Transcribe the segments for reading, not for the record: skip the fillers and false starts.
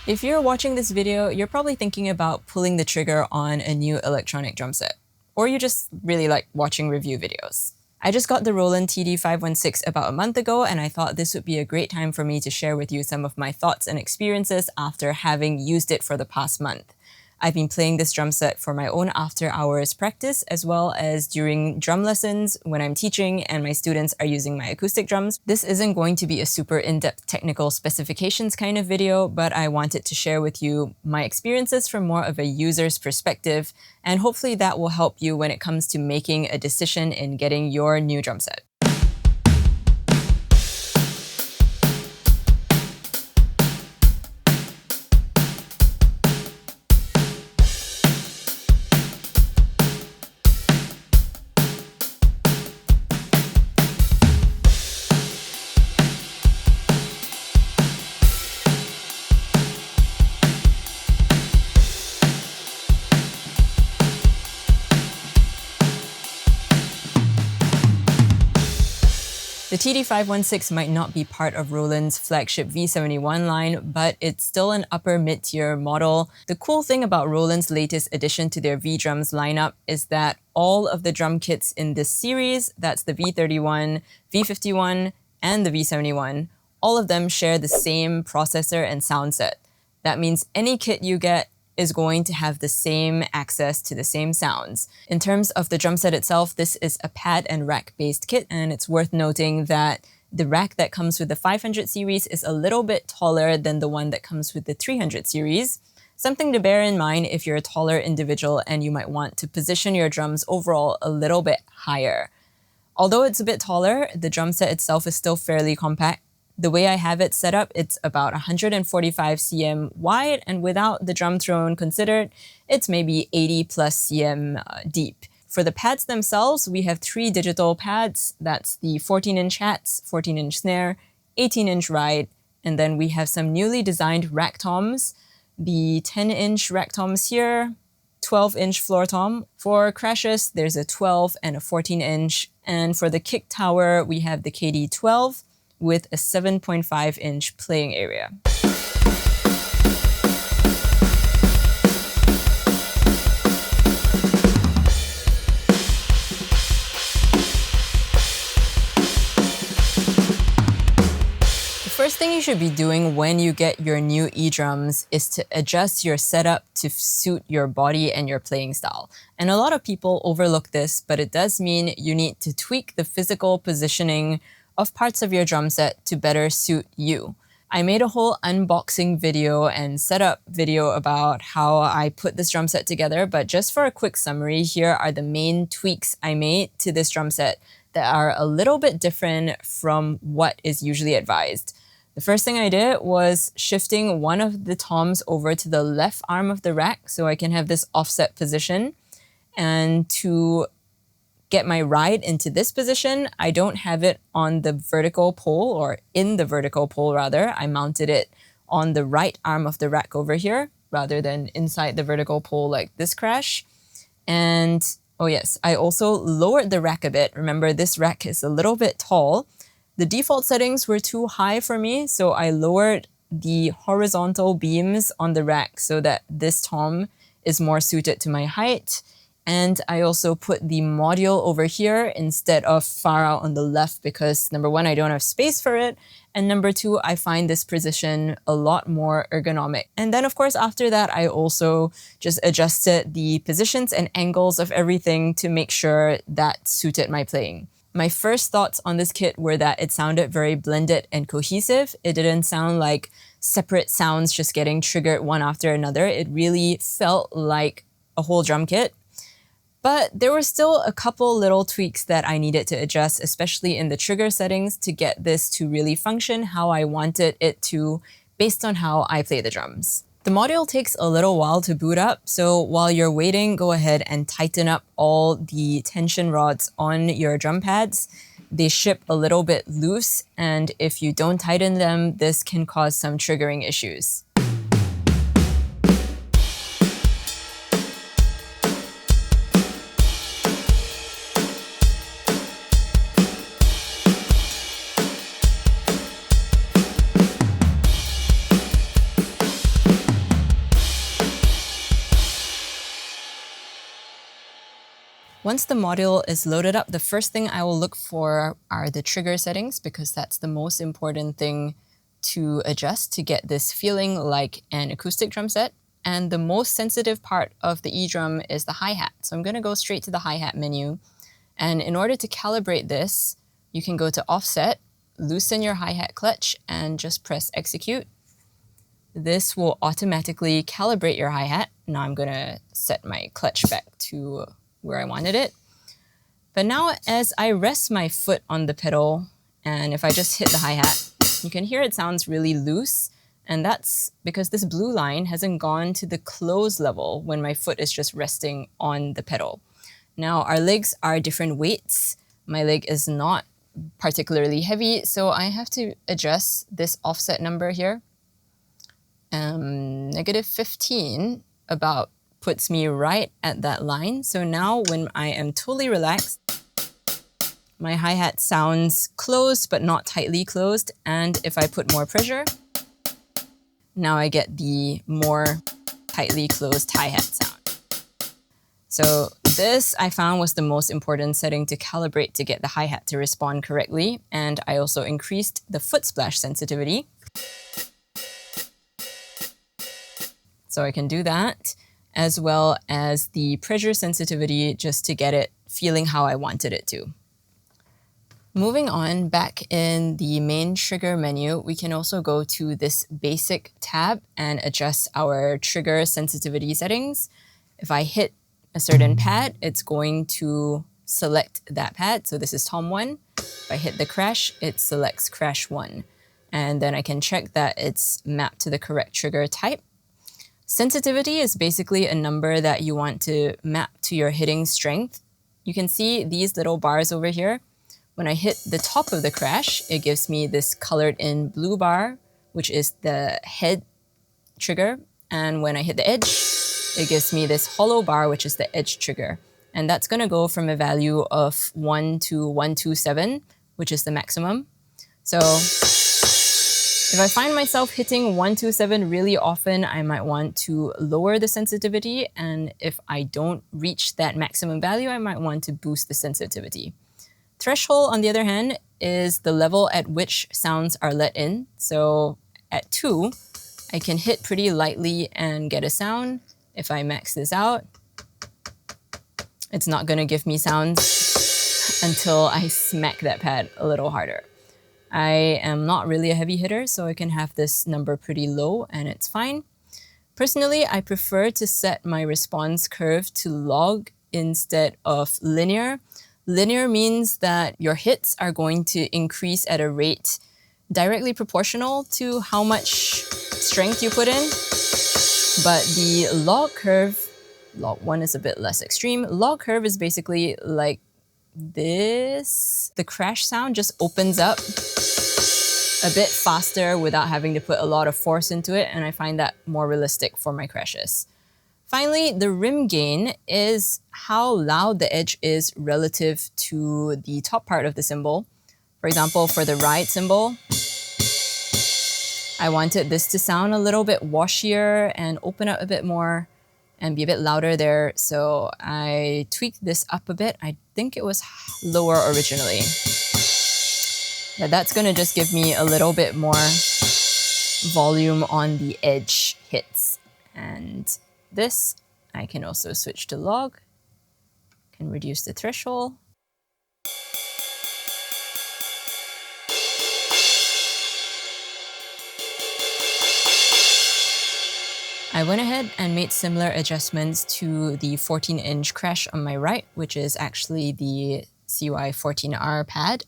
If you're watching this video, you're probably thinking about pulling the trigger on a new electronic drum set, or you just really like watching review videos. I just got the Roland TD516 about a month ago, and I thought this would be a great time for me to share with you some of my thoughts and experiences after having used it for the past month. I've been playing this drum set for my own after-hours practice, as well as during drum lessons when I'm teaching and my students are using my acoustic drums. This isn't going to be a super in-depth technical specifications kind of video, but I wanted to share with you my experiences from more of a user's perspective, and hopefully that will help you when it comes to making a decision in getting your new drum set. The TD516 might not be part of Roland's flagship V71 line, but it's still an upper mid-tier model. The cool thing about Roland's latest addition to their V-drums lineup is that all of the drum kits in this series, that's the V31, V51, and the V71, all of them share the same processor and sound set. That means any kit you get is going to have the same access to the same sounds. In terms of the drum set itself, this is a pad and rack based kit, and it's worth noting that the rack that comes with the 500 series is a little bit taller than the one that comes with the 300 series. Something to bear in mind if you're a taller individual and you might want to position your drums overall a little bit higher. Although it's a bit taller, the drum set itself is still fairly compact. The way I have it set up, it's about 145 cm wide, and without the drum throne considered, it's maybe 80 plus cm deep. For the pads themselves, we have 3 digital pads. That's the 14-inch hats, 14-inch snare, 18-inch ride, and then we have some newly designed rack toms. The 10-inch rack toms here, 12-inch floor tom. For crashes, there's a 12 and a 14-inch, and for the kick tower, we have the KD12, with a 7.5-inch playing area. The first thing you should be doing when you get your new eDrums is to adjust your setup to suit your body and your playing style. And a lot of people overlook this, but it does mean you need to tweak the physical positioning of parts of your drum set to better suit you. I made a whole unboxing video and setup video about how I put this drum set together, but just for a quick summary, here are the main tweaks I made to this drum set that are a little bit different from what is usually advised. The first thing I did was shifting one of the toms over to the left arm of the rack so I can have this offset position. And to get my ride into this position, I don't have it on the vertical pole, or in the vertical pole rather. I mounted it on the right arm of the rack over here rather than inside the vertical pole like this crash. And oh yes, I also lowered the rack a bit. Remember, this rack is a little bit tall. The default settings were too high for me, so I lowered the horizontal beams on the rack so that this tom is more suited to my height. And I also put the module over here instead of far out on the left because number one, I don't have space for it. And number two, I find this position a lot more ergonomic. And then of course, after that, I also just adjusted the positions and angles of everything to make sure that suited my playing. My first thoughts on this kit were that it sounded very blended and cohesive. It didn't sound like separate sounds just getting triggered one after another. It really felt like a whole drum kit. But there were still a couple little tweaks that I needed to adjust, especially in the trigger settings, to get this to really function how I wanted it to based on how I play the drums. The module takes a little while to boot up, so while you're waiting, go ahead and tighten up all the tension rods on your drum pads. They ship a little bit loose, and if you don't tighten them, this can cause some triggering issues. Once the module is loaded up, the first thing I will look for are the trigger settings, because that's the most important thing to adjust to get this feeling like an acoustic drum set. And the most sensitive part of the E-drum is the hi-hat. So I'm going to go straight to the hi-hat menu. And in order to calibrate this, you can go to Offset, loosen your hi-hat clutch, and just press Execute. This will automatically calibrate your hi-hat. Now I'm going to set my clutch back to where I wanted it. But now as I rest my foot on the pedal, and if I just hit the hi-hat, you can hear it sounds really loose. And that's because this blue line hasn't gone to the close level when my foot is just resting on the pedal. Now our legs are different weights. My leg is not particularly heavy, so I have to adjust this offset number here. -15 about puts me right at that line. So now when I am totally relaxed, my hi-hat sounds closed but not tightly closed. And if I put more pressure, now I get the more tightly closed hi-hat sound. So this I found was the most important setting to calibrate to get the hi-hat to respond correctly. And I also increased the foot splash sensitivity. So I can do that, as well as the pressure sensitivity, just to get it feeling how I wanted it to. Moving on, back in the main trigger menu, we can also go to this basic tab and adjust our trigger sensitivity settings. If I hit a certain pad, it's going to select that pad. So this is Tom 1. If I hit the crash, it selects crash 1. And then I can check that it's mapped to the correct trigger type. Sensitivity is basically a number that you want to map to your hitting strength. You can see these little bars over here. When I hit the top of the crash, it gives me this colored in blue bar, which is the head trigger. And when I hit the edge, it gives me this hollow bar, which is the edge trigger. And that's going to go from a value of 1 to 127, which is the maximum. So if I find myself hitting 127 really often, I might want to lower the sensitivity. And if I don't reach that maximum value, I might want to boost the sensitivity. Threshold, on the other hand, is the level at which sounds are let in. So at 2, I can hit pretty lightly and get a sound. If I max this out, it's not going to give me sounds until I smack that pad a little harder. I am not really a heavy hitter, so I can have this number pretty low and it's fine. Personally, I prefer to set my response curve to log instead of linear. Linear means that your hits are going to increase at a rate directly proportional to how much strength you put in. But the log curve, log 1 is a bit less extreme. Log curve is basically like this. The crash sound just opens up a bit faster without having to put a lot of force into it, and I find that more realistic for my crashes. Finally, the rim gain is how loud the edge is relative to the top part of the cymbal. For example, for the ride cymbal, I wanted this to sound a little bit washier and open up a bit more and be a bit louder there. So I tweaked this up a bit. I think it was lower originally. But that's going to just give me a little bit more volume on the edge hits. And this, I can also switch to log, can reduce the threshold. I went ahead and made similar adjustments to the 14-inch crash on my right, which is actually the CY14R pad.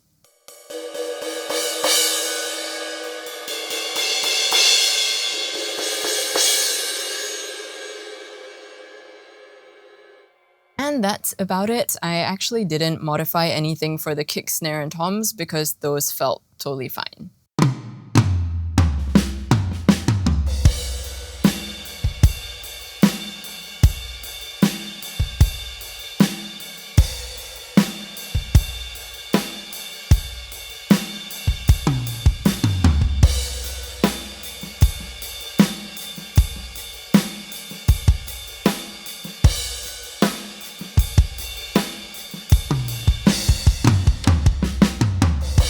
And that's about it. I actually didn't modify anything for the kick, snare, and toms because those felt totally fine.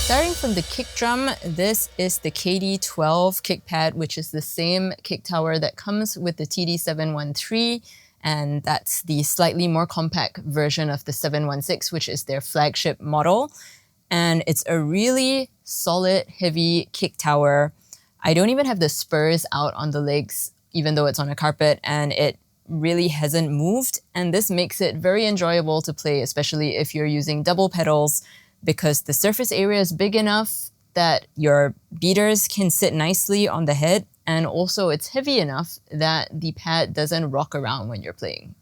Starting from the kick drum, this is the KD12 kick pad, which is the same kick tower that comes with the TD713, and that's the slightly more compact version of the 716, which is their flagship model. And it's a really solid, heavy kick tower. I don't even have the spurs out on the legs, even though it's on a carpet, and it really hasn't moved. And this makes it very enjoyable to play, especially if you're using double pedals, because the surface area is big enough that your beaters can sit nicely on the head, and also it's heavy enough that the pad doesn't rock around when you're playing.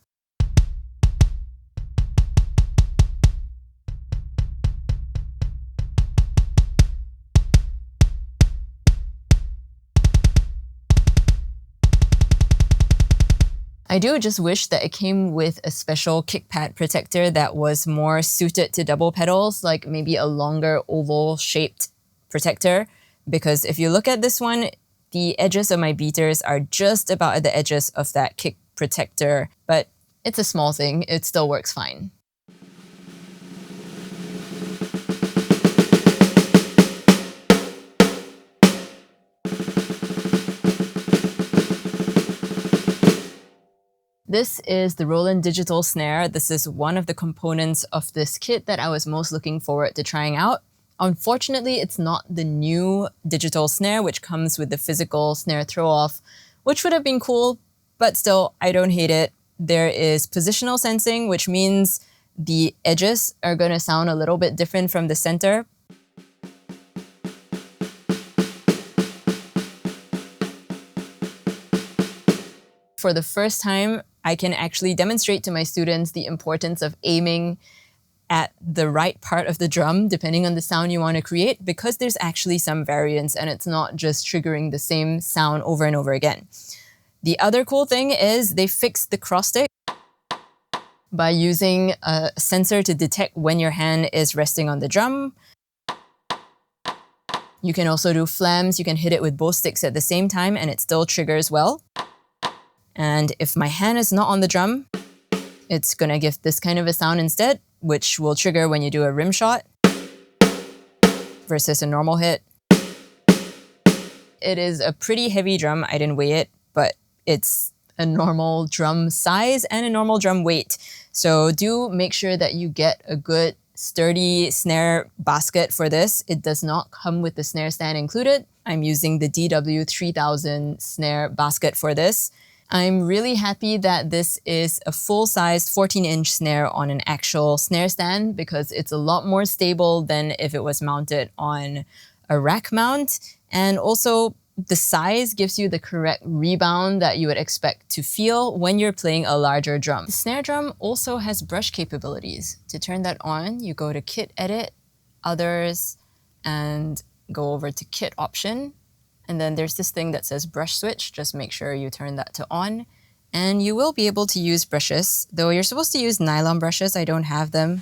I do just wish that it came with a special kick pad protector that was more suited to double pedals, like maybe a longer oval-shaped protector. Because if you look at this one, the edges of my beaters are just about at the edges of that kick protector, but it's a small thing, it still works fine. This is the Roland digital snare. This is one of the components of this kit that I was most looking forward to trying out. Unfortunately, it's not the new digital snare, which comes with the physical snare throw-off, which would have been cool, but still, I don't hate it. There is positional sensing, which means the edges are going to sound a little bit different from the center. For the first time, I can actually demonstrate to my students the importance of aiming at the right part of the drum, depending on the sound you want to create, because there's actually some variance and it's not just triggering the same sound over and over again. The other cool thing is they fixed the cross stick by using a sensor to detect when your hand is resting on the drum. You can also do flams. You can hit it with both sticks at the same time and it still triggers well. And if my hand is not on the drum, it's gonna give this kind of a sound instead, which will trigger when you do a rim shot versus a normal hit. It is a pretty heavy drum. I didn't weigh it, but it's a normal drum size and a normal drum weight. So do make sure that you get a good sturdy snare basket for this. It does not come with the snare stand included. I'm using the DW3000 snare basket for this. I'm really happy that this is a full-sized 14-inch snare on an actual snare stand, because it's a lot more stable than if it was mounted on a rack mount. And also, the size gives you the correct rebound that you would expect to feel when you're playing a larger drum. The snare drum also has brush capabilities. To turn that on, you go to Kit Edit, Others, and go over to Kit Option. And then there's this thing that says brush switch. Just make sure you turn that to on. And you will be able to use brushes, though you're supposed to use nylon brushes. I don't have them.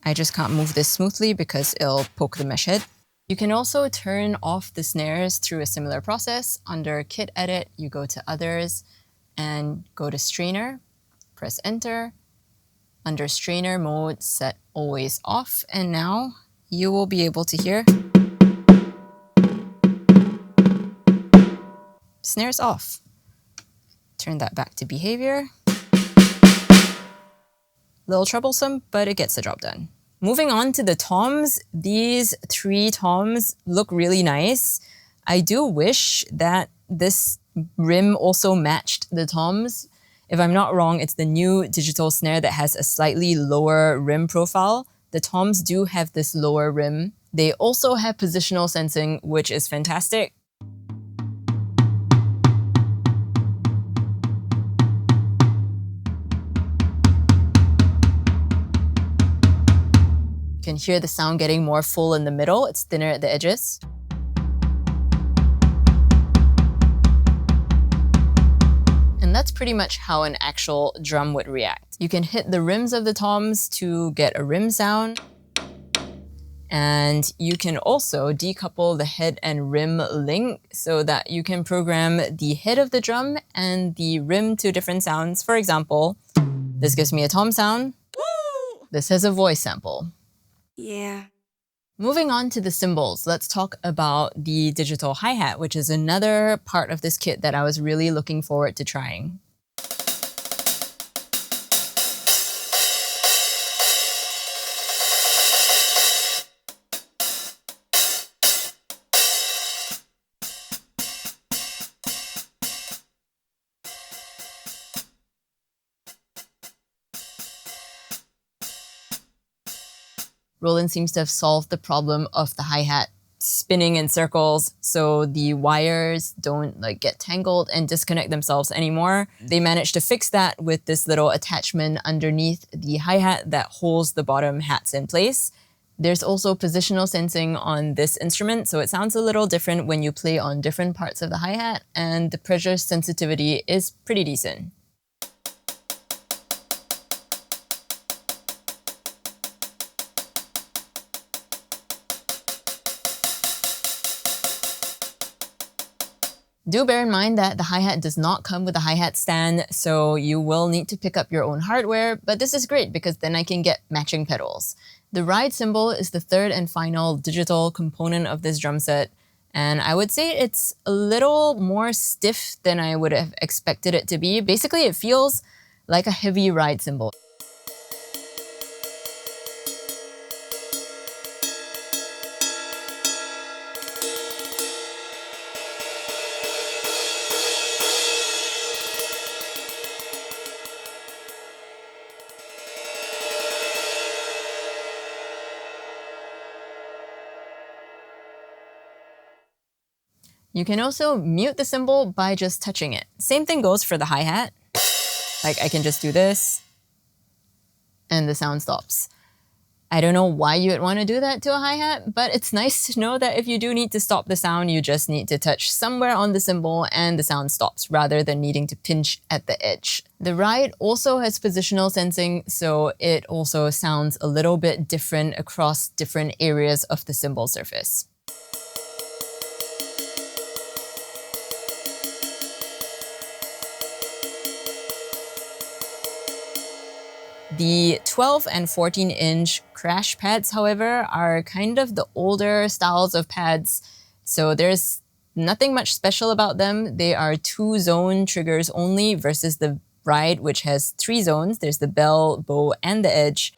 I just can't move this smoothly because it'll poke the mesh head. You can also turn off the snares through a similar process. Under Kit Edit, you go to Others and go to Strainer, press Enter. Under Strainer mode, set Always Off, and now you will be able to hear snares off. Turn that back to behavior. Little troublesome, but it gets the job done. Moving on to the toms, these 3 toms look really nice. I do wish that this rim also matched the toms. If I'm not wrong, it's the new digital snare that has a slightly lower rim profile. The toms do have this lower rim. They also have positional sensing, which is fantastic. You can hear the sound getting more full in the middle. It's thinner at the edges. And that's pretty much how an actual drum would react. You can hit the rims of the toms to get a rim sound. And you can also decouple the head and rim link so that you can program the head of the drum and the rim to different sounds. For example, this gives me a tom sound. Woo! this has a voice sample. Yeah. Moving on to the cymbals, let's talk about the digital hi-hat, which is another part of this kit that I was really looking forward to trying. Roland seems to have solved the problem of the hi-hat spinning in circles, so the wires don't get tangled and disconnect themselves anymore. They managed to fix that with this little attachment underneath the hi-hat that holds the bottom hats in place. There's also positional sensing on this instrument, so it sounds a little different when you play on different parts of the hi-hat, and the pressure sensitivity is pretty decent. Do bear in mind that the hi-hat does not come with a hi-hat stand, so you will need to pick up your own hardware, but this is great because then I can get matching pedals. The ride cymbal is the third and final digital component of this drum set, and I would say it's a little more stiff than I would have expected it to be. Basically, it feels like a heavy ride cymbal. You can also mute the cymbal by just touching it. Same thing goes for the hi-hat. I can just do this, and the sound stops. I don't know why you would want to do that to a hi-hat, but it's nice to know that if you do need to stop the sound, you just need to touch somewhere on the cymbal and the sound stops, rather than needing to pinch at the edge. The ride also has positional sensing, so it also sounds a little bit different across different areas of the cymbal surface. The 12 and 14-inch crash pads, however, are kind of the older styles of pads, so there's nothing much special about them. They are 2-zone triggers only versus the ride, which has 3 zones. There's the bell, bow, and the edge.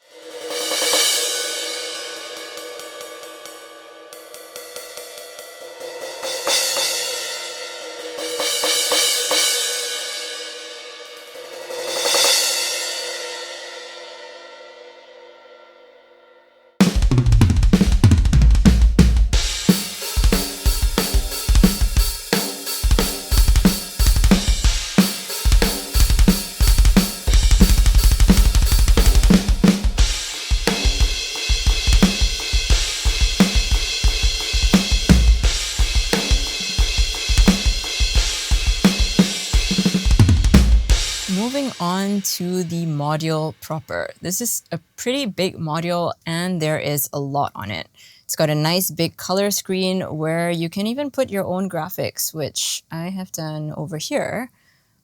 Moving on to the module proper. This is a pretty big module and there is a lot on it. It's got a nice big color screen where you can even put your own graphics, which I have done over here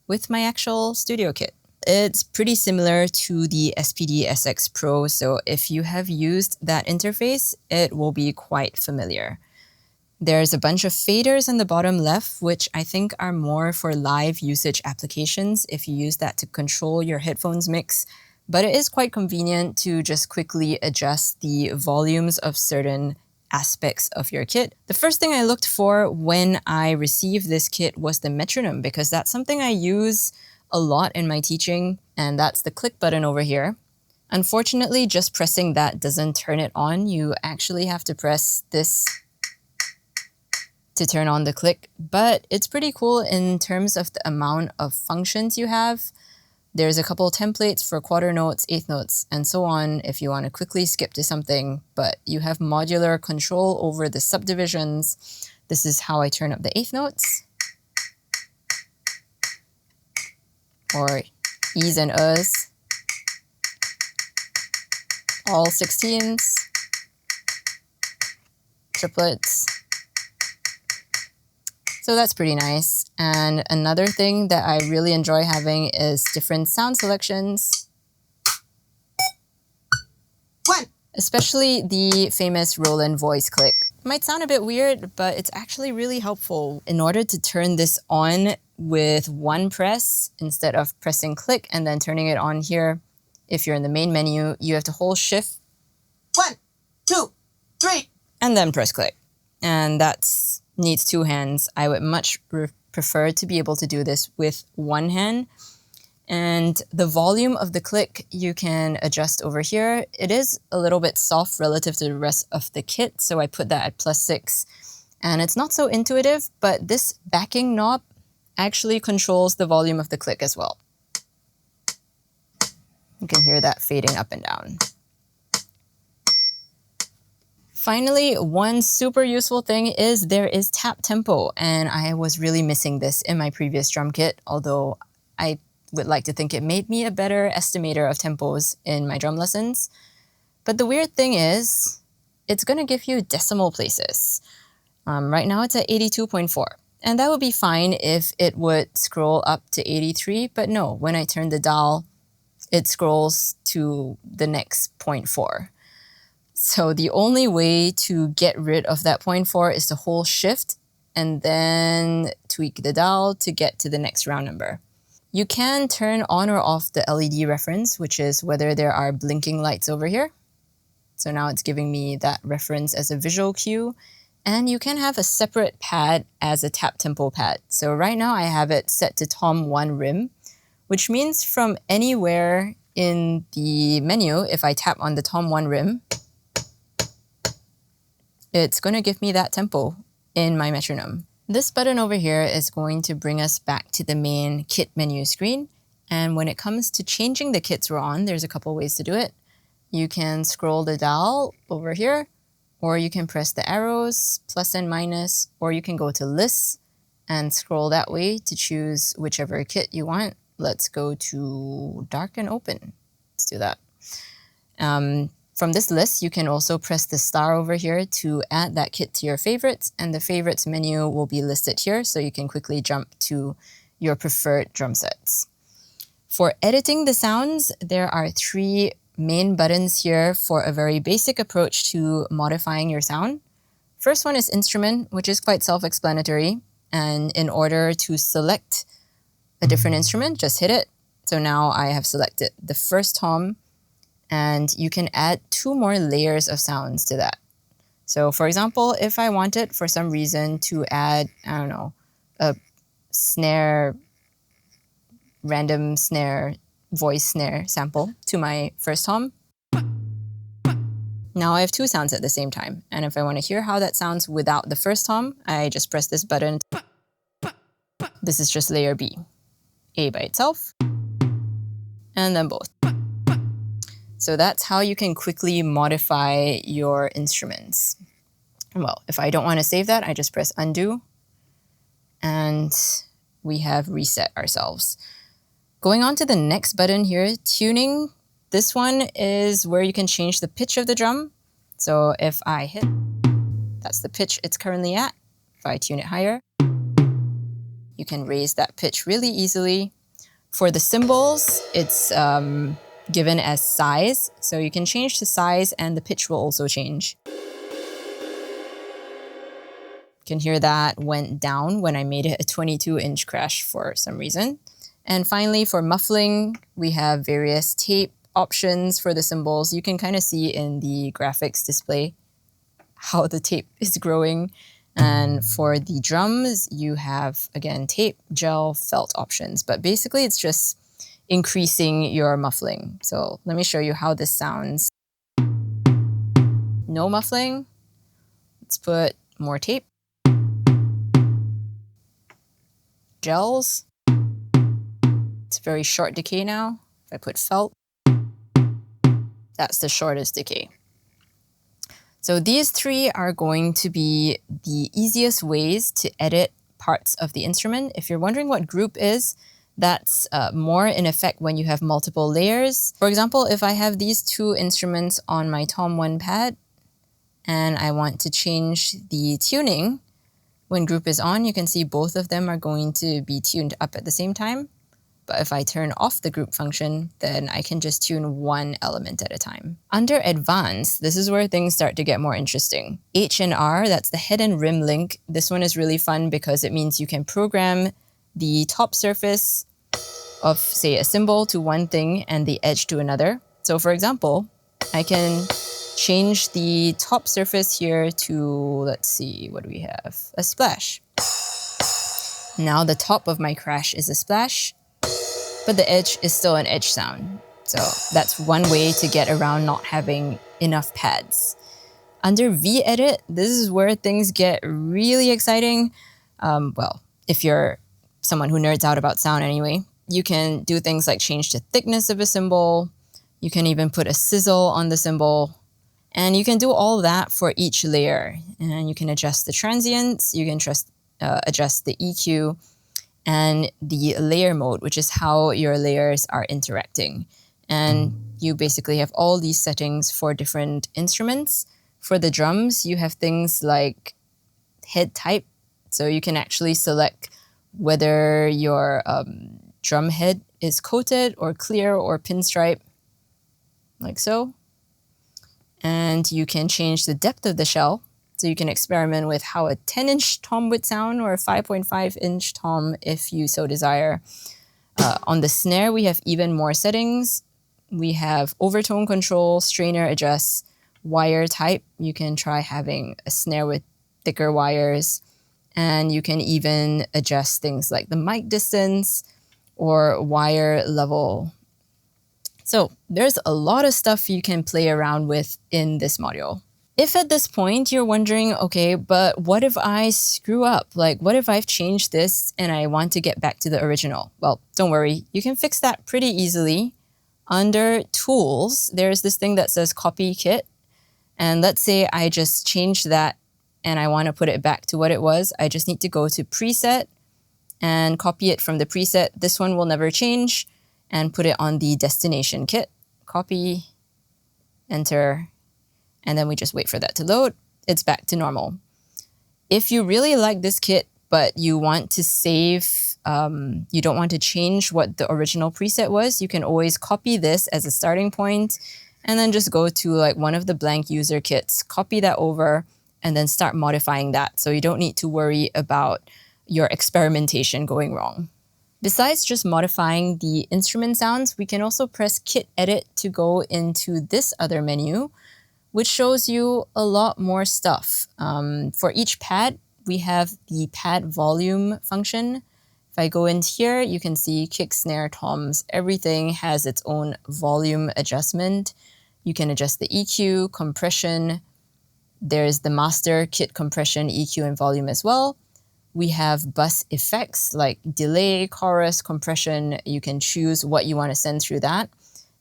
with my actual studio kit. It's pretty similar to the SPD SX Pro, so if you have used that interface, it will be quite familiar. There's a bunch of faders on the bottom left, which I think are more for live usage applications if you use that to control your headphones mix. But it is quite convenient to just quickly adjust the volumes of certain aspects of your kit. The first thing I looked for when I received this kit was the metronome, because that's something I use a lot in my teaching, and that's the click button over here. Unfortunately, just pressing that doesn't turn it on. You actually have to press this to turn on the click, but it's pretty cool in terms of the amount of functions you have. There's a couple templates for quarter notes, eighth notes, and so on if you want to quickly skip to something, but you have modular control over the subdivisions. This is how I turn up the eighth notes, or E's and U's, all 16s, triplets. So that's pretty nice. And another thing that I really enjoy having is different sound selections. especially the famous Roland voice click. It might sound a bit weird, but it's actually really helpful. In order to turn this on with one press, instead of pressing click and then turning it on here, if you're in the main menu, you have to hold shift 1, 2, 3, and then press click. And that needs 2 hands. I would much prefer to be able to do this with 1 hand. And the volume of the click you can adjust over here. It is a little bit soft relative to the rest of the kit, so I put that at +6. And it's not so intuitive, but this backing knob actually controls the volume of the click as well. You can hear that fading up and down. Finally, one super useful thing is there is tap tempo, and I was really missing this in my previous drum kit, although I would like to think it made me a better estimator of tempos in my drum lessons. But the weird thing is, it's going to give you decimal places. Right now it's at 82.4, and that would be fine if it would scroll up to 83, but no, when I turn the dial, it scrolls to the next 0.4. So the only way to get rid of that 0.4 is to hold shift and then tweak the dial to get to the next round number. You can turn on or off the LED reference, which is whether there are blinking lights over here. So now it's giving me that reference as a visual cue. And you can have a separate pad as a tap tempo pad. So right now I have it set to Tom 1 rim, which means from anywhere in the menu, if I tap on the Tom 1 rim, it's going to give me that tempo in my metronome. This button over here is going to bring us back to the main kit menu screen. And when it comes to changing the kits we're on, there's a couple ways to do it. You can scroll the dial over here, or you can press the arrows, plus and minus, or you can go to lists and scroll that way to choose whichever kit you want. Let's go to dark and open. Let's do that. From this list, you can also press the star over here to add that kit to your favorites, and the favorites menu will be listed here, so you can quickly jump to your preferred drum sets. For editing the sounds, there are 3 main buttons here for a very basic approach to modifying your sound. First one is instrument, which is quite self-explanatory, and in order to select a different instrument, just hit it. So now I have selected the first tom, and you can add 2 more layers of sounds to that. So for example, if I wanted for some reason to add, I don't know, a snare, random snare, voice snare sample to my first tom, now I have 2 sounds at the same time. And if I want to hear how that sounds without the first tom, I just press this button. This is just layer B. A by itself, and then both. So that's how you can quickly modify your instruments. Well, if I don't want to save that, I just press undo, and we have reset ourselves. Going on to the next button here, tuning. This one is where you can change the pitch of the drum. So if I hit, that's the pitch it's currently at. If I tune it higher, you can raise that pitch really easily. For the cymbals, it's given as size, so you can change the size and the pitch will also change. You can hear that went down when I made it a 22-inch crash for some reason. And finally, for muffling, we have various tape options for the cymbals. You can kind of see in the graphics display how the tape is growing. And for the drums, you have, again, tape, gel, felt options. But basically, it's just increasing your muffling. So let me show you how this sounds. No muffling. Let's put more tape. Gels. It's very short decay now. If I put felt, that's the shortest decay. So these 3 are going to be the easiest ways to edit parts of the instrument. If you're wondering what group is, that's more in effect when you have multiple layers. For example, if I have these 2 instruments on my Tom 1 pad and I want to change the tuning, when group is on, you can see both of them are going to be tuned up at the same time. But if I turn off the group function, then I can just tune one element at a time. Under Advanced, this is where things start to get more interesting. H and R, that's the head and rim link. This one is really fun because it means you can program the top surface of, say, a symbol to one thing and the edge to another. So for example, I can change the top surface here to, let's see, what do we have? A splash. Now the top of my crash is a splash, but the edge is still an edge sound. So that's one way to get around not having enough pads. Under V-Edit, this is where things get really exciting. Well, if you're someone who nerds out about sound anyway, you can do things like change the thickness of a cymbal. You can even put a sizzle on the cymbal. And you can do all that for each layer. And you can adjust the transients, you can adjust the EQ, and the layer mode, which is how your layers are interacting. And you basically have all these settings for different instruments. For the drums, you have things like head type. So you can actually select whether your drum head is coated or clear or pinstripe, like so. And you can change the depth of the shell. So you can experiment with how a 10-inch tom would sound or a 5.5-inch tom if you so desire. On the snare, we have even more settings. We have overtone control, strainer adjust, wire type. You can try having a snare with thicker wires. And you can even adjust things like the mic distance or wire level. So there's a lot of stuff you can play around with in this module. If at this point you're wondering, okay, but what if I screw up? Like, what if I've changed this and I want to get back to the original? Well, don't worry, you can fix that pretty easily. Under Tools, there's this thing that says Copy Kit. And let's say I just changed that and I want to put it back to what it was. I just need to go to Preset and copy it from the preset. This one will never change, and put it on the destination kit. Copy, enter, and then we just wait for that to load. It's back to normal. If you really like this kit, but you want to save, you don't want to change what the original preset was, you can always copy this as a starting point and then just go to like one of the blank user kits, copy that over, and then start modifying that. So you don't need to worry about your experimentation going wrong. Besides just modifying the instrument sounds, we can also press Kit Edit to go into this other menu, which shows you a lot more stuff. For each pad, we have the pad volume function. If I go in here, you can see kick, snare, toms. Everything has its own volume adjustment. You can adjust the EQ, compression. There's the master kit compression, EQ, and volume as well. We have bus effects like delay, chorus, compression. You can choose what you want to send through that.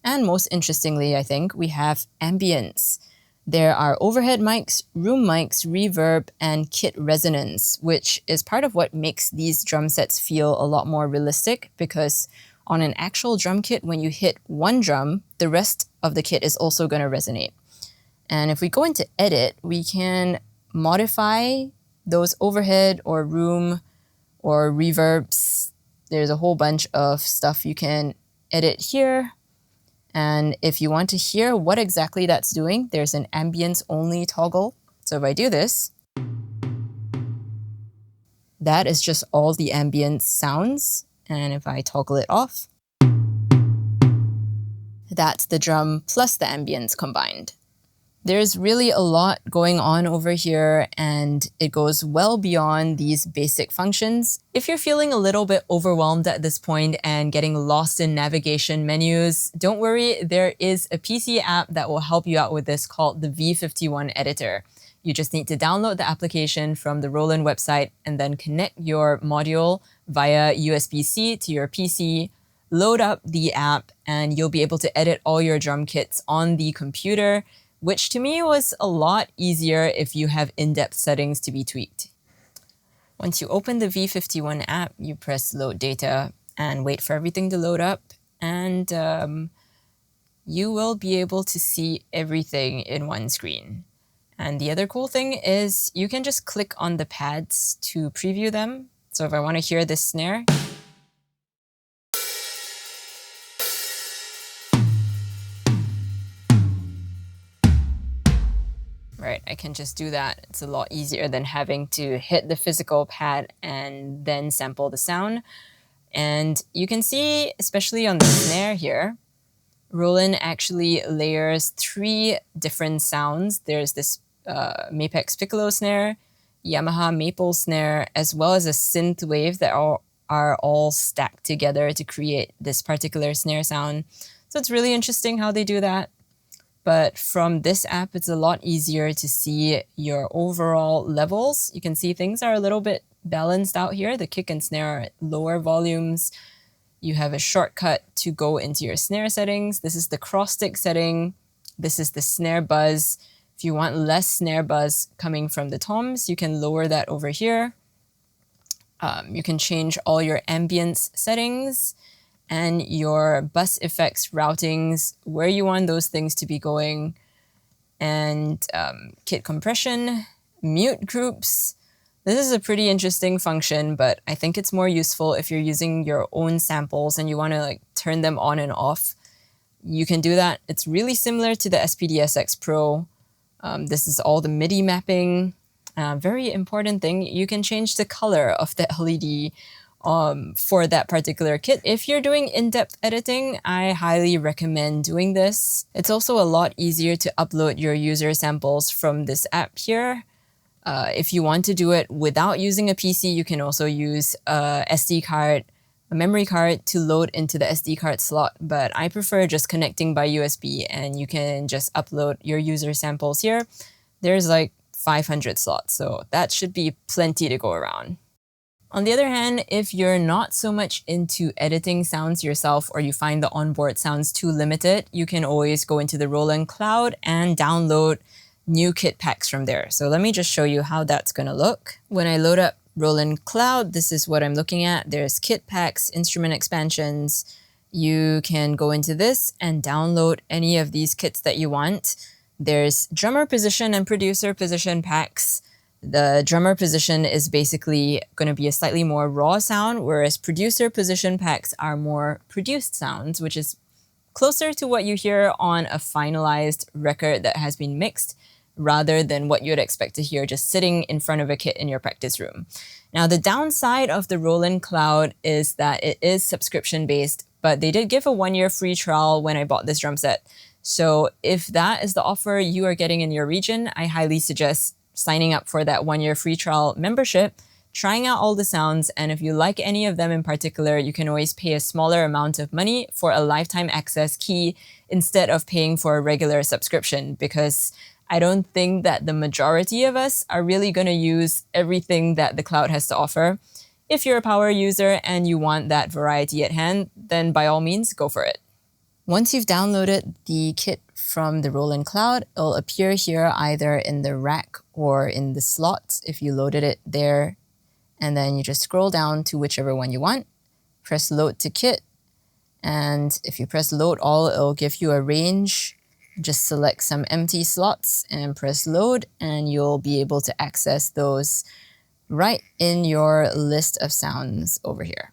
And most interestingly, I think, we have ambience. There are overhead mics, room mics, reverb, and kit resonance, which is part of what makes these drum sets feel a lot more realistic, because on an actual drum kit, when you hit one drum, the rest of the kit is also going to resonate. And if we go into edit, we can modify those overhead or room or reverbs. There's a whole bunch of stuff you can edit here. And if you want to hear what exactly that's doing, there's an ambience only toggle. So if I do this, that is just all the ambience sounds. And if I toggle it off, that's the drum plus the ambience combined. There's really a lot going on over here, and it goes well beyond these basic functions. If you're feeling a little bit overwhelmed at this point and getting lost in navigation menus, don't worry, there is a PC app that will help you out with this called the V51 Editor. You just need to download the application from the Roland website and then connect your module via USB-C to your PC, load up the app, and you'll be able to edit all your drum kits on the computer, which to me was a lot easier if you have in-depth settings to be tweaked. Once you open the V51 app, you press load data and wait for everything to load up, and you will be able to see everything in one screen. And the other cool thing is you can just click on the pads to preview them. So if I want to hear this snare, right? I can just do that. It's a lot easier than having to hit the physical pad and then sample the sound. And you can see, especially on the snare here, Roland actually layers 3 different sounds. There's this Mapex Piccolo snare, Yamaha Maple snare, as well as a synth wave that are all stacked together to create this particular snare sound. So it's really interesting how they do that. But from this app, it's a lot easier to see your overall levels. You can see things are a little bit balanced out here. The kick and snare are at lower volumes. You have a shortcut to go into your snare settings. This is the cross stick setting. This is the snare buzz. If you want less snare buzz coming from the toms, you can lower that over here. You can change all your ambience settings and your bus effects routings, where you want those things to be going, and kit compression, mute groups. This is a pretty interesting function, but I think it's more useful if you're using your own samples and you want to like turn them on and off. You can do that. It's really similar to the SPDSX Pro. This is all the MIDI mapping. Very important thing, you can change the color of the LED for that particular kit. If you're doing in-depth editing, I highly recommend doing this. It's also a lot easier to upload your user samples from this app here. If you want to do it without using a PC, you can also use a SD card, a memory card to load into the SD card slot. But I prefer just connecting by USB, and you can just upload your user samples here. There's like 500 slots, so that should be plenty to go around. On the other hand, if you're not so much into editing sounds yourself, or you find the onboard sounds too limited, you can always go into the Roland Cloud and download new kit packs from there. So let me just show you how that's going to look. When I load up Roland Cloud, this is what I'm looking at. There's kit packs, instrument expansions. You can go into this and download any of these kits that you want. There's drummer position and producer position packs. The drummer position is basically going to be a slightly more raw sound, whereas producer position packs are more produced sounds, which is closer to what you hear on a finalized record that has been mixed, rather than what you'd expect to hear just sitting in front of a kit in your practice room. Now, the downside of the Roland Cloud is that it is subscription-based, but they did give a 1-year free trial when I bought this drum set. So if that is the offer you are getting in your region, I highly suggest signing up for that 1-year free trial membership, trying out all the sounds, and if you like any of them in particular, you can always pay a smaller amount of money for a lifetime access key instead of paying for a regular subscription, because I don't think that the majority of us are really going to use everything that the cloud has to offer. If you're a power user and you want that variety at hand, then by all means, go for it. Once you've downloaded the kit from the Roland Cloud, it'll appear here either in the rack or in the slots if you loaded it there. And then you just scroll down to whichever one you want, press load to kit. And if you press load all, it'll give you a range. Just select some empty slots and press load, and you'll be able to access those right in your list of sounds over here.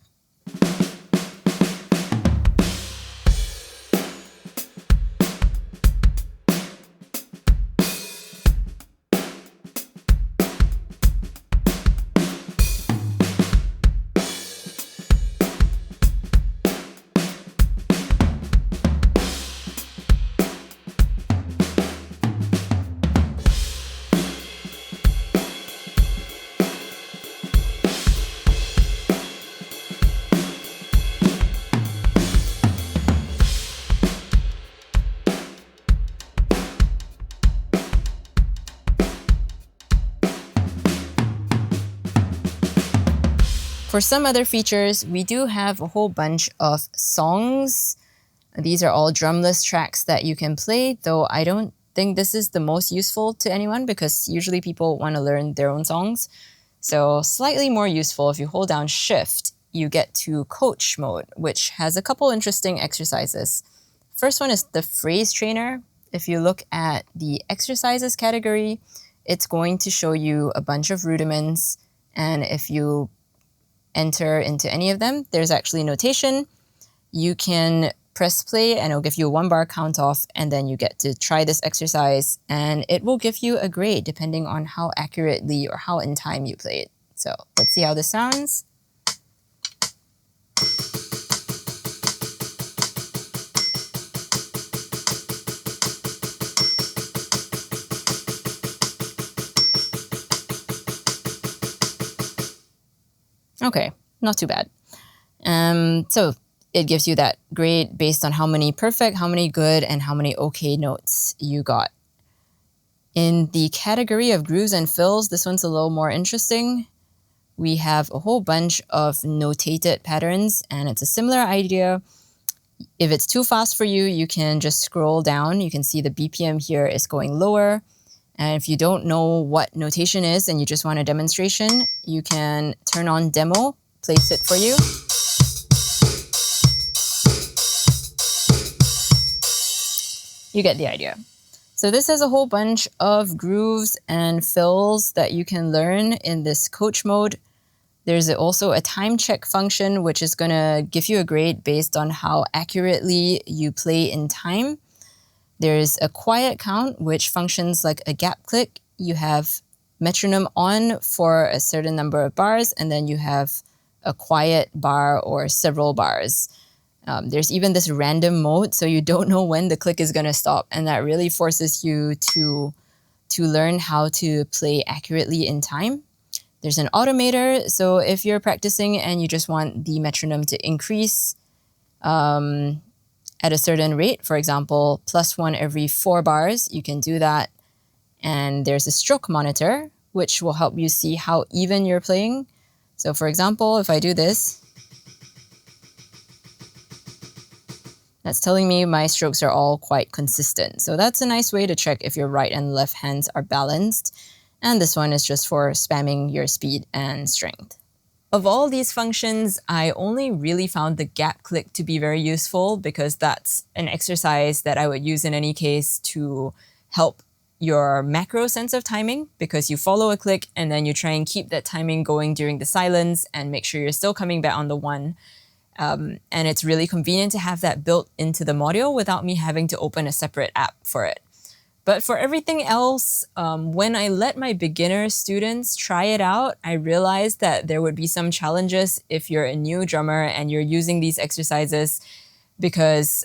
For some other features, we do have a whole bunch of songs. These are all drumless tracks that you can play, though I don't think this is the most useful to anyone because usually people want to learn their own songs. So slightly more useful, if you hold down Shift, you get to coach mode, which has a couple interesting exercises. First one is the phrase trainer. If you look at the exercises category, it's going to show you a bunch of rudiments, and if you enter into any of them, there's actually notation. You can press play and it'll give you a 1 bar count off, and then you get to try this exercise and it will give you a grade depending on how accurately or how in time you play it. So let's see how this sounds. Okay, not too bad. So it gives you that grade based on how many perfect, how many good, and how many okay notes you got. In the category of grooves and fills, this one's a little more interesting. We have a whole bunch of notated patterns, and it's a similar idea. If it's too fast for you, you can just scroll down. You can see the BPM here is going lower. And if you don't know what notation is and you just want a demonstration, you can turn on demo, place it for you. You get the idea. So this has a whole bunch of grooves and fills that you can learn in this coach mode. There's also a time check function, which is going to give you a grade based on how accurately you play in time. There's a quiet count, which functions like a gap click. You have metronome on for a certain number of bars, and then you have a quiet bar or several bars. There's even this random mode, so you don't know when the click is going to stop, and that really forces you to learn how to play accurately in time. There's an automator, so if you're practicing and you just want the metronome to increase at a certain rate, for example, +1 every 4 bars, you can do that. And there's a stroke monitor, which will help you see how even you're playing. So for example, if I do this, that's telling me my strokes are all quite consistent. So that's a nice way to check if your right and left hands are balanced. And this one is just for spamming your speed and strength. Of all these functions, I only really found the gap click to be very useful because that's an exercise that I would use in any case to help your macro sense of timing, because you follow a click and then you try and keep that timing going during the silence and make sure you're still coming back on the one. And it's really convenient to have that built into the module without me having to open a separate app for it. But for everything else, when I let my beginner students try it out, I realized that there would be some challenges if you're a new drummer and you're using these exercises because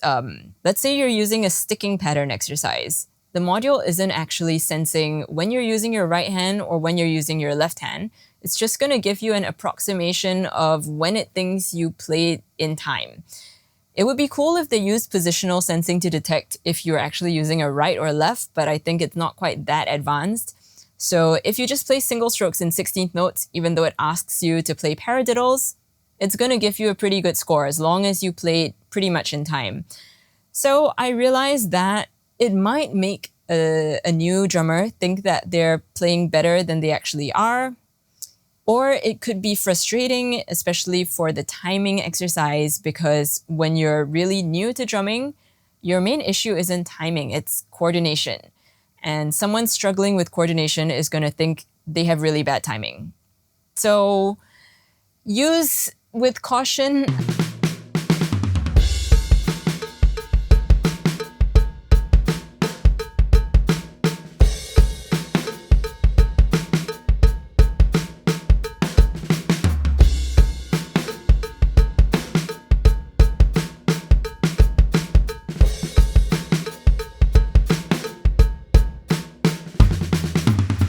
let's say you're using a sticking pattern exercise. The module isn't actually sensing when you're using your right hand or when you're using your left hand. It's just going to give you an approximation of when it thinks you played in time. It would be cool if they used positional sensing to detect if you're actually using a right or left, but I think it's not quite that advanced. So if you just play single strokes in 16th notes, even though it asks you to play paradiddles, it's going to give you a pretty good score as long as you play it pretty much in time. So I realized that it might make a new drummer think that they're playing better than they actually are. Or it could be frustrating, especially for the timing exercise, because when you're really new to drumming, your main issue isn't timing, it's coordination. And someone struggling with coordination is going to think they have really bad timing. So use with caution.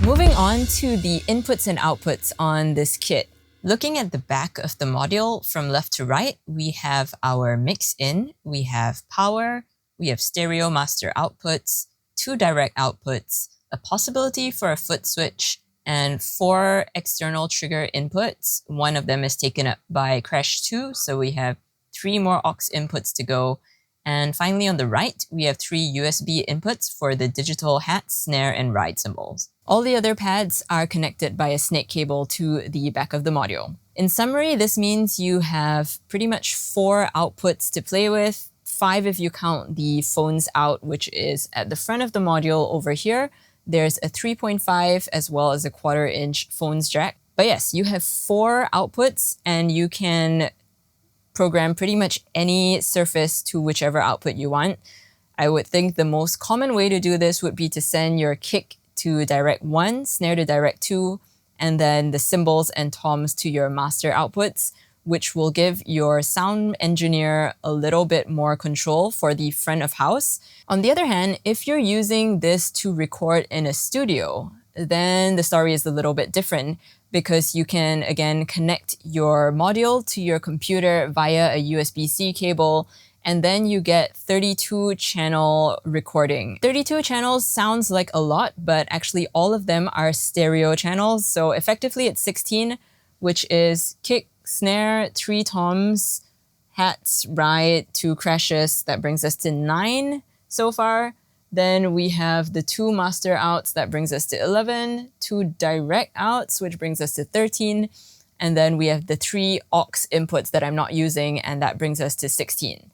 Moving on to the inputs and outputs on this kit. Looking at the back of the module from left to right, we have our mix in, we have power, we have stereo master outputs, 2 direct outputs, a possibility for a foot switch, and 4 external trigger inputs. One of them is taken up by Crash 2, so we have 3 more aux inputs to go. And finally on the right, we have 3 USB inputs for the digital hat, snare, and ride cymbals. All the other pads are connected by a snake cable to the back of the module. In summary, this means you have pretty much 4 outputs to play with, 5 if you count the phones out, which is at the front of the module over here. There's a 3.5 as well as a 1/4-inch phones jack. But yes, you have 4 outputs and you can program pretty much any surface to whichever output you want. I would think the most common way to do this would be to send your kick to direct 1, snare to direct 2, and then the cymbals and toms to your master outputs, which will give your sound engineer a little bit more control for the front of house. On the other hand, if you're using this to record in a studio, then the story is a little bit different because you can, again, connect your module to your computer via a USB-C cable, and then you get 32-channel recording. 32 channels sounds like a lot, but actually all of them are stereo channels. So effectively it's 16, which is kick, snare, 3 toms, hats, ride, 2 crashes. That brings us to 9 so far. Then we have the 2 master outs, that brings us to 11, 2 direct outs, which brings us to 13. And then we have the 3 aux inputs that I'm not using, and that brings us to 16.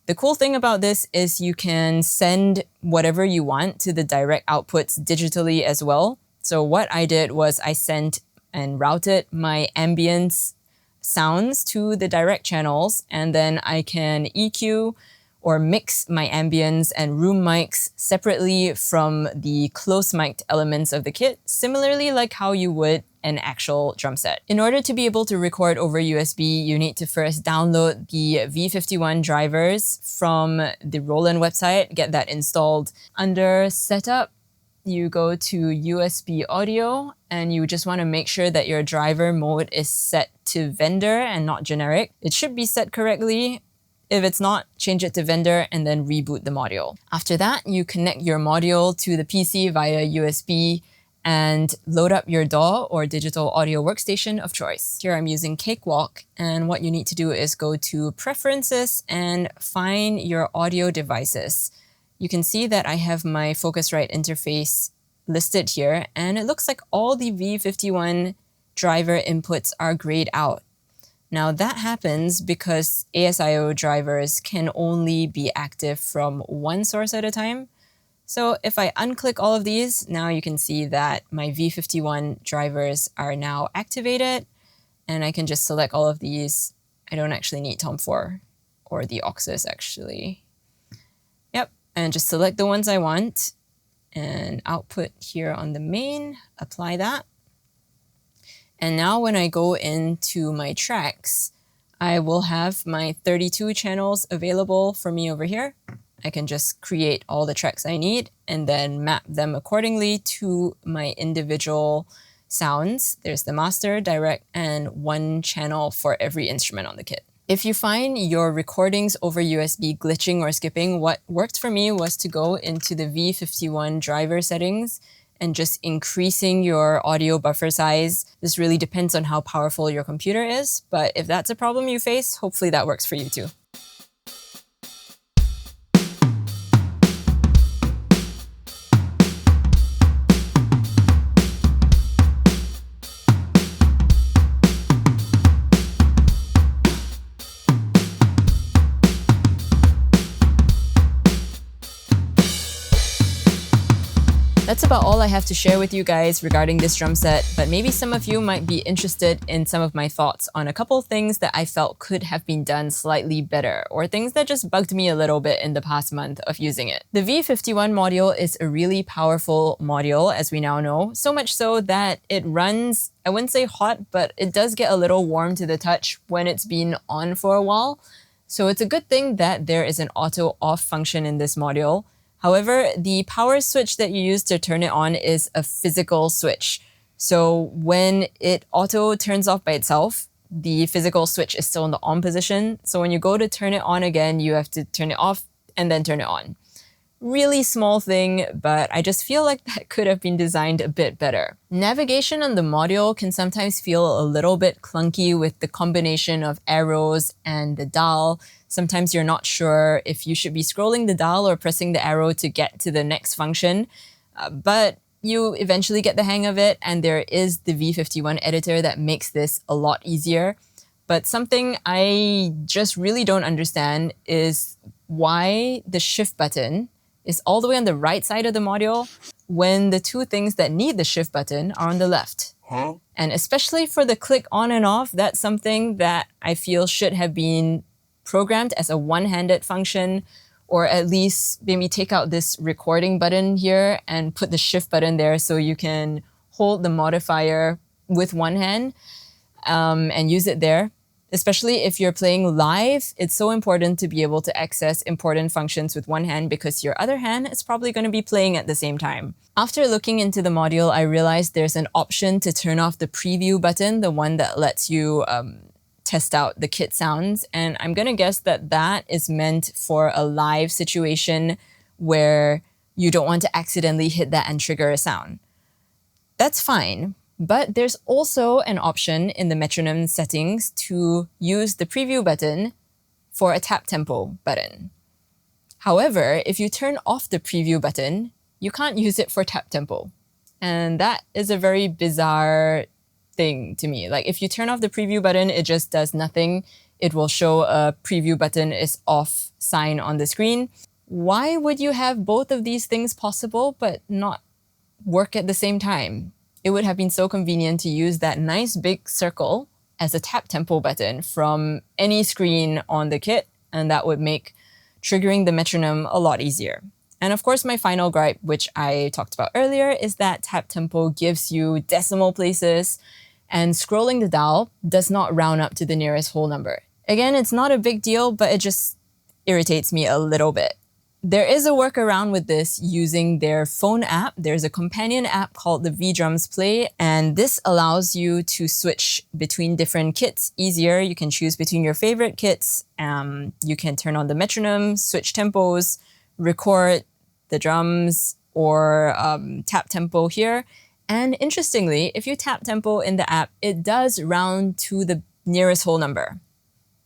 The cool thing about this is you can send whatever you want to the direct outputs digitally as well. So what I did was I sent and routed my ambience sounds to the direct channels, and then I can EQ or mix my ambience and room mics separately from the close mic'd elements of the kit, similarly like how you would an actual drum set. In order to be able to record over USB, you need to first download the V51 drivers from the Roland website, get that installed. Under Setup, you go to USB Audio, and you just want to make sure that your driver mode is set to vendor and not generic. It should be set correctly. If it's not, change it to vendor and then reboot the module. After that, you connect your module to the PC via USB and load up your DAW or digital audio workstation of choice. Here I'm using Cakewalk, and what you need to do is go to Preferences and find your audio devices. You can see that I have my Focusrite interface listed here, and it looks like all the V51 driver inputs are grayed out. Now that happens because ASIO drivers can only be active from one source at a time. So if I unclick all of these, now you can see that my V51 drivers are now activated, and I can just select all of these. I don't actually need Tom4 or the auxes actually. Yep, and just select the ones I want and output here on the main, apply that. And now when I go into my tracks, I will have my 32 channels available for me over here. I can just create all the tracks I need and then map them accordingly to my individual sounds. There's the master, direct, and 1 channel for every instrument on the kit. If you find your recordings over USB glitching or skipping, what worked for me was to go into the V51 driver settings and just increasing your audio buffer size. This really depends on how powerful your computer is, but if that's a problem you face, hopefully that works for you too. That's about all I have to share with you guys regarding this drum set, but maybe some of you might be interested in some of my thoughts on a couple things that I felt could have been done slightly better, or things that just bugged me a little bit in the past month of using it. The V51 module is a really powerful module, as we now know, so much so that it runs, I wouldn't say hot, but it does get a little warm to the touch when it's been on for a while. So it's a good thing that there is an auto off function in this module. However, the power switch that you use to turn it on is a physical switch. So when it auto turns off by itself, the physical switch is still in the on position. So when you go to turn it on again, you have to turn it off and then turn it on. Really small thing, but I just feel like that could have been designed a bit better. Navigation on the module can sometimes feel a little bit clunky with the combination of arrows and the dial. Sometimes you're not sure if you should be scrolling the dial or pressing the arrow to get to the next function, but you eventually get the hang of it, and there is the V51 editor that makes this a lot easier. But something I just really don't understand is why the shift button is all the way on the right side of the module when the two things that need the shift button are on the left. And especially for the click on and off, that's something that I feel should have been programmed as a one-handed function, or at least maybe take out this recording button here and put the shift button there so you can hold the modifier with one hand and use it there. Especially if you're playing live, it's so important to be able to access important functions with one hand because your other hand is probably going to be playing at the same time. After looking into the module, I realized there's an option to turn off the preview button, the one that lets you test out the kit sounds. And I'm going to guess that that is meant for a live situation where you don't want to accidentally hit that and trigger a sound. That's fine. But there's also an option in the metronome settings to use the preview button for a tap tempo button. However, if you turn off the preview button, you can't use it for tap tempo. And that is a very bizarre thing to me. Like if you turn off the preview button, it just does nothing. It will show a preview button is off sign on the screen. Why would you have both of these things possible but not work at the same time? It would have been so convenient to use that nice big circle as a tap tempo button from any screen on the kit, and that would make triggering the metronome a lot easier. And of course, my final gripe, which I talked about earlier, is that tap tempo gives you decimal places, and scrolling the dial does not round up to the nearest whole number. Again, it's not a big deal, but it just irritates me a little bit. There is a workaround with this using their phone app. There's a companion app called the VDrums Play, and this allows you to switch between different kits easier. You can choose between your favorite kits. You can turn on the metronome, switch tempos, record the drums, or tap tempo here. And interestingly, if you tap tempo in the app, it does round to the nearest whole number.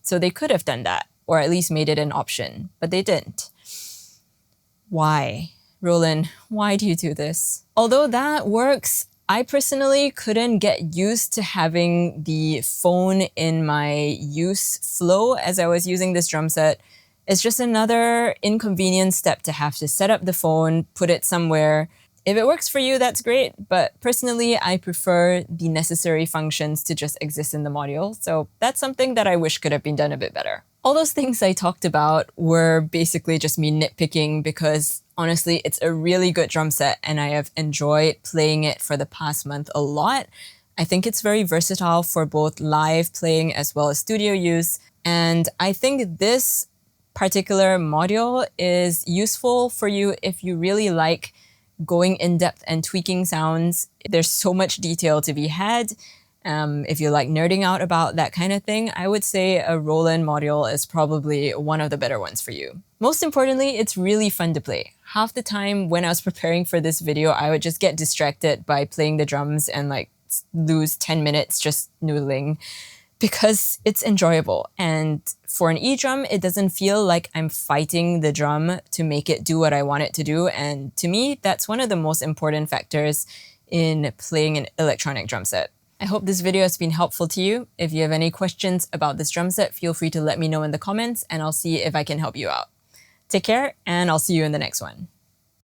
So they could have done that, or at least made it an option, but they didn't. Why? Roland, why do you do this? Although that works, I personally couldn't get used to having the phone in my use flow as I was using this drum set. It's just another inconvenient step to have to set up the phone, put it somewhere. If it works for you, that's great. But personally, I prefer the necessary functions to just exist in the module. So that's something that I wish could have been done a bit better. All those things I talked about were basically just me nitpicking because honestly, it's a really good drum set and I have enjoyed playing it for the past month a lot. I think it's very versatile for both live playing as well as studio use. And I think this particular module is useful for you if you really like going in depth and tweaking sounds. There's so much detail to be had. If you like nerding out about that kind of thing, I would say a Roland module is probably one of the better ones for you. Most importantly, it's really fun to play. Half the time when I was preparing for this video, I would just get distracted by playing the drums and like lose 10 minutes just noodling because it's enjoyable. And for an E-drum, it doesn't feel like I'm fighting the drum to make it do what I want it to do. And to me, that's one of the most important factors in playing an electronic drum set. I hope this video has been helpful to you. If you have any questions about this drum set, feel free to let me know in the comments and I'll see if I can help you out. Take care and I'll see you in the next one.